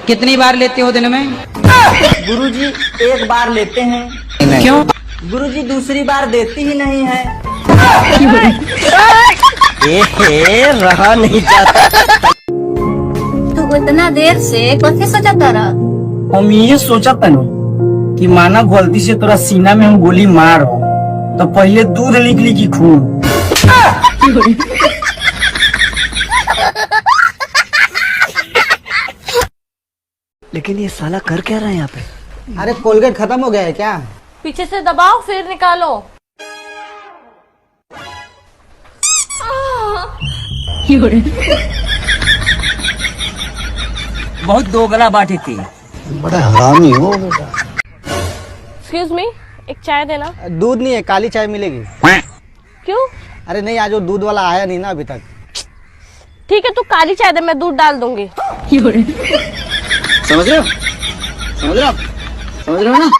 कितनी बार लेते हो दिन में? गुरुजी एक बार लेते हैं। क्यों? गुरुजी दूसरी बार देती ही नहीं है। रहा नहीं जाता। तू इतना देर से कथे सोचता रहा? हम ये सोचा था न कि माना गलती से तोरा सीना में हम गोली मार हो तो पहले दूध निकली की खून। लेकिन ये साला कर क्या रहा है यहाँ पे? अरे कोलगेट खत्म हो गया है क्या? पीछे से दबाओ फिर निकालो। बहुत दोगला बाटी थी। बड़ा हरामी हो बेटा। एक्सक्यूज मी, एक चाय देना। दूध नहीं है, काली चाय मिलेगी। क्यों? अरे नहीं, आज वो दूध वाला आया नहीं ना अभी तक। ठीक है, तू काली चाय दे, मैं दूध डाल दूंगी। समझ रहे हो? समझ रहे हो? समझ रहे हो ना?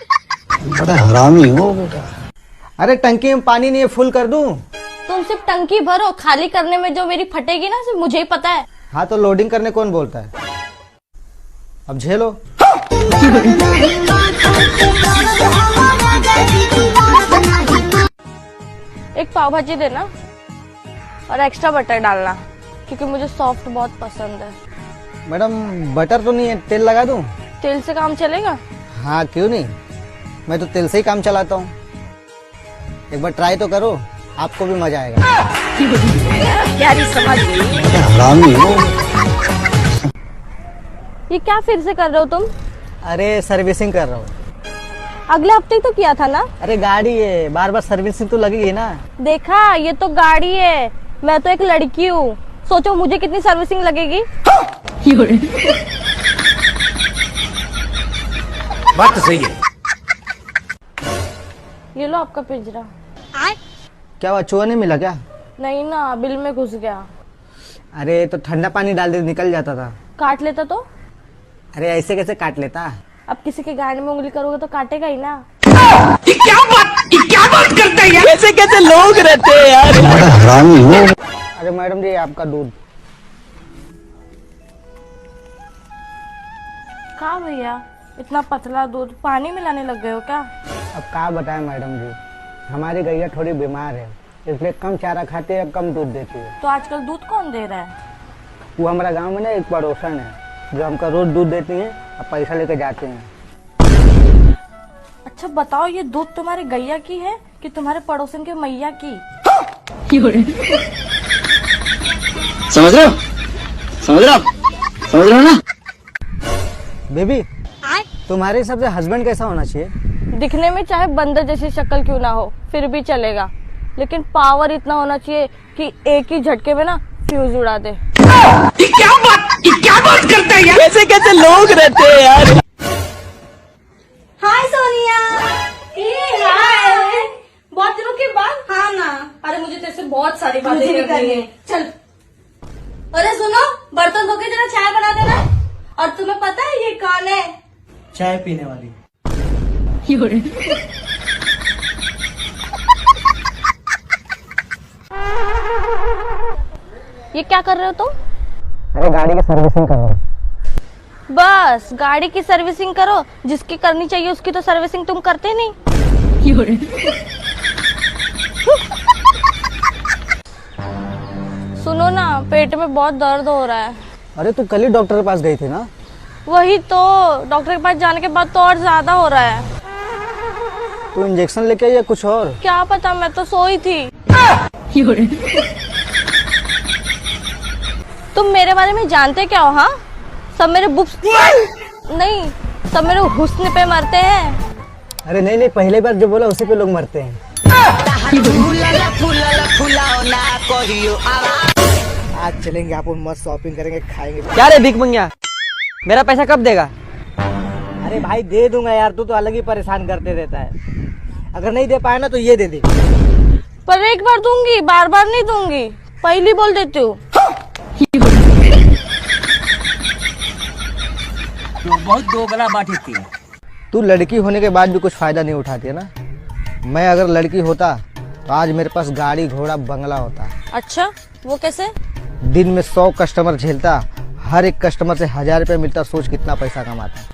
बड़ा हरामी हो बेटा। अरे टंकी में पानी नहीं है, फुल कर दूं? तुम सिर्फ टंकी भरो, खाली करने में जो मेरी फटेगी ना सिर्फ मुझे ही पता है। हाँ तो लोडिंग करने कौन बोलता है? अब झेलो। एक पाव भाजी देना और एक्स्ट्रा बटर डालना क्योंकि मुझे सॉफ्ट बहुत पसंद है। मैडम बटर तो नहीं है, तेल लगा दूं? तेल से काम चलेगा? हाँ क्यों नहीं, मैं तो तेल से ही काम चलाता हूँ। एक बार ट्राई तो करो, आपको भी मजा आएगा। यार समझ गई। हरामी हो। ये क्या फिर से कर रहे हो तुम? अरे सर्विसिंग कर रहा हूँ। अगले हफ्ते ही तो किया था ना? अरे गाड़ी है, बार बार सर्विसिंग तो लगेगी ना। देखा, ये तो गाड़ी है, मैं तो एक लड़की हूँ। सोचो मुझे कितनी सर्विसिंग लगेगी। बात तो सही है। ये लो आपका पिंजरा। क्या हुआ, चूहा नहीं मिला क्या? नहीं ना, बिल में घुस गया। अरे तो ठंडा पानी डाल दे, निकल जाता था। काट लेता तो? अरे ऐसे कैसे काट लेता? अब किसी के गाड़ी में उंगली करोगे तो काटेगा ही ना। ये क्या बात करते हैं यार? कैसे कैसे लोग रहते हैं यार? बड़ा हरामी हो। अरे मैडम जी आपका दूध। कहाँ भैया, इतना पतला दूध पानी मिलाने लग गए हो क्या? अब क्या बताएं मैडम जी, हमारी गैया थोड़ी बीमार है, इसलिए कम चारा खाती है, कम दूध देती है। तो आजकल दूध कौन दे रहा है? वो हमारा गांव में ना एक पड़ोसन है जो हमका रोज दूध देती है और पैसा लेके जाते हैं। अच्छा बताओ, ये दूध तुम्हारे गैया की है कि तुम्हारे पड़ोसन के मैया की? समझ रहे हो? समझ रहे हो? समझ रहे हो ना? बेबी तुम्हारे हिसाब से हस्बैंड कैसा होना चाहिए? दिखने में चाहे बंदर जैसी शक्ल क्यों ना हो फिर भी चलेगा, लेकिन पावर इतना होना चाहिए कि एक ही झटके में ना फ्यूज उड़ा दे। ये क्या बात करते हैं यार? कैसे कैसे लोग रहते हैं यार? हाय सोनिया। हाय, बहुत दिनों के बाद। हाँ ना। अरे मुझे तेरे से बहुत सारी बातें करनी है। चल। अरे सुनो, बर्तन धो के जरा चाय बना देना। और तुम्हें पता है ये कौन है? चाय पीने वाली। ये क्या कर रहे हो तुम? अरे गाड़ी की सर्विसिंग कर रहा हूँ। बस गाड़ी की सर्विसिंग करो, जिसकी करनी चाहिए उसकी तो सर्विसिंग तुम करते नहीं। सुनो ना, पेट में बहुत दर्द हो रहा है। अरे तू कल ही डॉक्टर के पास गई थी ना? वही तो, डॉक्टर के पास जाने के बाद तो और ज्यादा हो रहा है। तू इंजेक्शन लेके आई या कुछ और? क्या पता, मैं तो सोई थी। तुम मेरे बारे में जानते क्या हो? हाँ, सब मेरे बुक्स नहीं, सब मेरे हुस्न पे मरते हैं। अरे नहीं नहीं, पहले बार जो बोला उसी पे लोग मरते हैं। आज चलेंगे, आप मस्त शॉपिंग करेंगे, खाएंगे। क्या रे भीख मंगिया, मेरा पैसा कब देगा? अरे भाई दे दूंगा यार, तू तो अलग ही परेशान करते रहता है। अगर नहीं दे पाया ना तो ये दे दे। पर एक बार दूंगी, बार बार नहीं दूंगी, पहली बोल देती हूँ। बहुत दोगला बाटी थी। तू लड़की होने के बाद भी कुछ फायदा नहीं उठाती है ना। मैं अगर लड़की होता तो आज मेरे पास गाड़ी घोड़ा बंगला होता। अच्छा, वो कैसे? दिन में 100 कस्टमर झेलता, हर एक कस्टमर से 1000 रुपये मिलता, सोच कितना पैसा कमाता है।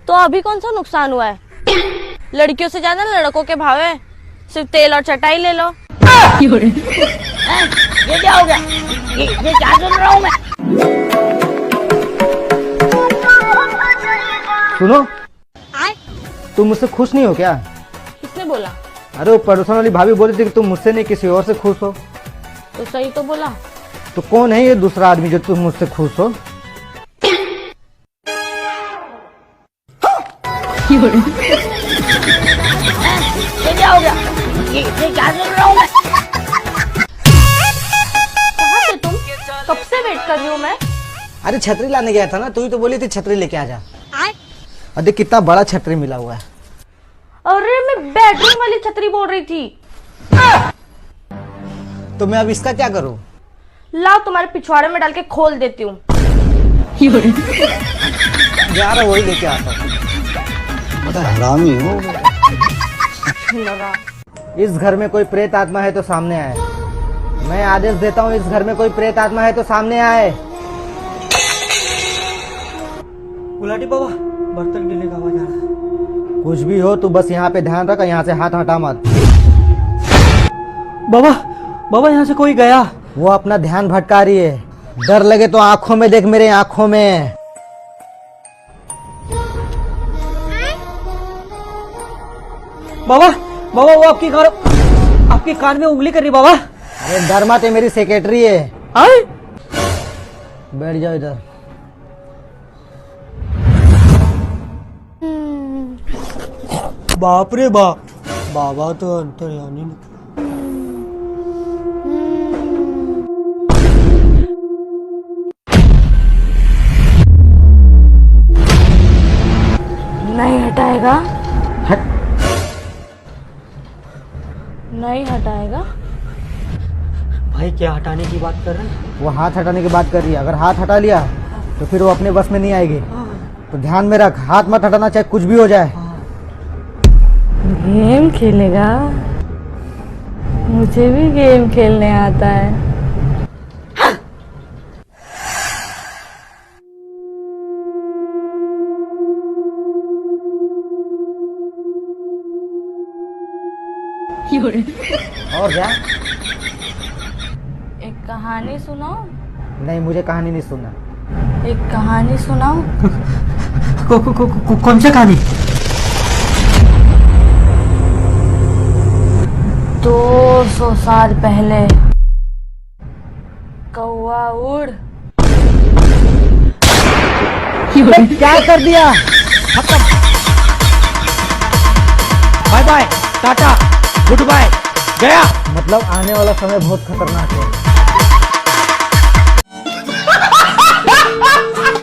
तो अभी कौन सा नुकसान हुआ है? लड़कियों से ज्यादा लड़कों के भाव है। सिर्फ तेल और चटाई ले लो। ये क्या हो गया? ये क्या सुन रहा हूँ मैं? सुनो, तुम मुझसे खुश नहीं हो क्या? किसने बोला? अरे वो पड़ोसन वाली भाभी बोल रही थी कि तुम मुझसे नहीं किसी और से खुश हो। तो सही तो बोला। तो कौन है ये दूसरा आदमी जो तुम मुझसे खुश हो? ये क्या हो गया? ये क्या सुन रहा हूँ मैं? कहाँ थे तुम? कब से वेट कर रही हूँ मैं। अरे छतरी लाने गया था ना, तू ही तो बोली थी छतरी लेके आ जा। अरे कितना बड़ा छतरी मिला हुआ है। अरे मैं बेडरूम वाली छतरी बोल रही थी। तो मैं अब इसका क्या करूं? लाओ तुम्हारे पिछवाड़े में डाल के खोल देती हूँ। जा रहा वही लेके आता हूँ। बता हरामी हो। इस घर में कोई प्रेत आत्मा है तो सामने आए। मैं आदेश देता हूँ, इस घर में कोई प्रेत आत्मा है तो सामने आए। गुलाटी बाबा, बर्तन गिरने का आवाज आ रहा है। कुछ भी हो तू बस यहाँ पे ध्यान रख, यहाँ से हाथ हटा मत। बाबा बाबा, यहाँ से कोई गया। वो अपना ध्यान भटका रही है। डर लगे तो आंखों में देख, मेरे आंखों में। बाबा बाबा, वो आपके कान में उंगली कर रही बाबा। अरे डर मत, ये मेरी सेक्रेटरी है। आए? बैठ जाओ इधर। बाप रे बाप, बाबा तो अंतर्यामी। नहीं हटाएगा? हट। नहीं हटाएगा? भाई क्या हटाने की बात कर रहे हैं? वो हाथ हटाने की बात कर रही है। अगर हाथ हटा लिया तो फिर वो अपने बस में नहीं आएगी। तो ध्यान में रख, हाथ मत हटाना, चाहे कुछ भी हो जाए। गेम खेलेगा? मुझे भी गेम खेलने आता है। और क्या? एक कहानी सुनाओ? नहीं, मुझे कहानी नहीं सुनना। एक कहानी सुनाओ? कौन सा कहानी? 200 साल पहले कौवा उड़। क्या कर दिया? बाय बाय, टाटा, गुड बाय, गया। मतलब आने वाला समय बहुत खतरनाक है।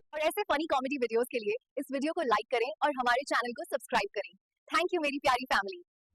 और ऐसे फनी कॉमेडी वीडियोस के लिए इस वीडियो को लाइक करें और हमारे चैनल को सब्सक्राइब करें। थैंक यू मेरी प्यारी फैमिली।